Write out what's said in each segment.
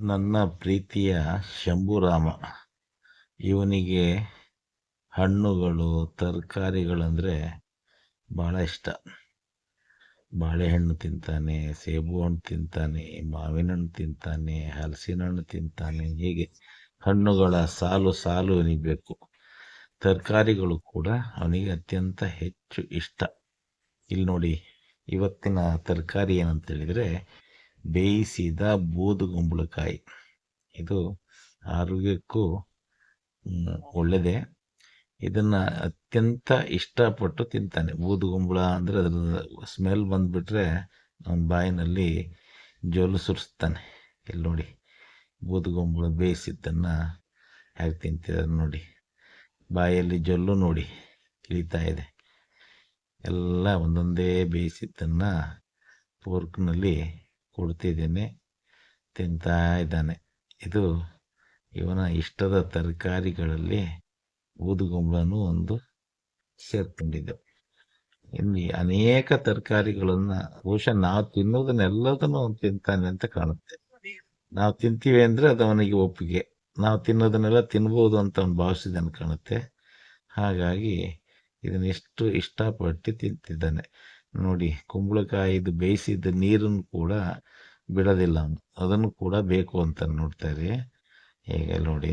ನನ್ನ ಪ್ರೀತಿಯ ಶಂಭುರಾಮ, ಇವನಿಗೆ ಹಣ್ಣುಗಳು ತರಕಾರಿಗಳಂದರೆ ಭಾಳ ಇಷ್ಟ. ಬಾಳೆಹಣ್ಣು ತಿಂತಾನೆ, ಸೇಬು ಹಣ್ಣು ತಿಂತಾನೆ, ಮಾವಿನ ಹಣ್ಣು ತಿಂತಾನೆ, ಹಲಸಿನ ಹಣ್ಣು ತಿಂತಾನೆ. ಹೀಗೆ ಹಣ್ಣುಗಳ ಸಾಲು ಸಾಲು ಇವನಿಗೆ ಬೇಕು. ತರಕಾರಿಗಳು ಕೂಡ ಅವನಿಗೆ ಅತ್ಯಂತ ಹೆಚ್ಚು ಇಷ್ಟ. ಇಲ್ಲಿ ನೋಡಿ, ಇವತ್ತಿನ ತರಕಾರಿ ಏನಂತ ಹೇಳಿದರೆ ಬೇಯಿಸಿದ ಬೂದುಗುಂಬಳಕಾಯಿ. ಇದು ಆರೋಗ್ಯಕ್ಕೂ ಒಳ್ಳೆಯದೇ. ಇದನ್ನು ಅತ್ಯಂತ ಇಷ್ಟಪಟ್ಟು ತಿಂತಾನೆ. ಬೂದುಗುಂಬಳ ಅಂದರೆ ಅದರ ಸ್ಮೆಲ್ ಬಂದುಬಿಟ್ರೆ ಅವನ ಬಾಯಿನಲ್ಲಿ ಜೊಲ್ಲು ಸುರಿಸ್ತಾನೆ. ಇಲ್ಲಿ ನೋಡಿ, ಬೂದುಗುಂಬಳ ಬೇಯಿಸಿದ್ದನ್ನು ಹೇಗೆ ತಿಂತಿದ್ದಾರೆ ನೋಡಿ. ಬಾಯಲ್ಲಿ ಜೊಲ್ಲು ನೋಡಿ ಇಳಿತಾ ಇದೆ. ಎಲ್ಲ ಒಂದೊಂದೇ ಬೇಯಿಸಿದ್ದನ್ನು ಫೋರ್ಕ್ನಲ್ಲಿ ಕೊಡ್ತಿದ್ದೇನೆ, ತಿಂತಾ ಇದ್ದಾನೆ. ಇದು ಇವನ ಇಷ್ಟದ ತರಕಾರಿಗಳಲ್ಲಿ ಬೂದುಗುಂಬಳನೂ ಒಂದು ಸೇರ್ಕೊಂಡಿದೆ. ಇನ್ನು ಅನೇಕ ತರಕಾರಿಗಳನ್ನು ಬಹುಶಃ ನಾವು ತಿನ್ನೋದನ್ನೆಲ್ಲದನ್ನು ಅವನು ತಿಂತಾನೆ ಅಂತ ಕಾಣುತ್ತೆ. ನಾವು ತಿಂತೀವಿ ಅಂದರೆ ಅದು ಅವನಿಗೆ ಒಪ್ಪಿಗೆ. ನಾವು ತಿನ್ನೋದನ್ನೆಲ್ಲ ತಿನ್ಬೋದು ಅಂತ ಅವನು ಭಾವಿಸಿದ್ದಾನೆ ಕಾಣುತ್ತೆ. ಹಾಗಾಗಿ ಇದನ್ನು ಎಷ್ಟು ಇಷ್ಟಪಟ್ಟು ತಿಂತಿದ್ದಾನೆ ನೋಡಿ. ಕುಂಬಳಕಾಯಿದು ಬೇಯಿಸಿದ ನೀರನ್ನು ಕೂಡ ಬಿಡೋದಿಲ್ಲ ಅವನು, ಅದನ್ನು ಕೂಡ ಬೇಕು ಅಂತ ನೋಡ್ತಾ ಇರಿ. ಹೇಗೆ ನೋಡಿ,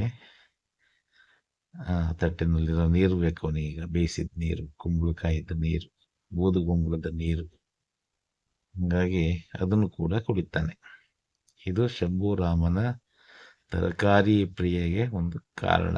ತಟ್ಟೆನಲ್ಲಿರೋ ನೀರು ಬೇಕು ಅವನಿಗೆ. ಬೇಯಿಸಿದ ನೀರು, ಕುಂಬಳಕಾಯಿದ ನೀರು, ಬೂದುಗುಂಬಳದ ನೀರು. ಹಾಗಾಗಿ ಅದನ್ನು ಕೂಡ ಕುಡಿತಾನೆ. ಇದು ಶಂಭುರಾಮನ ತರಕಾರಿ ಪ್ರಿಯೆಗೆ ಒಂದು ಕಾರಣ.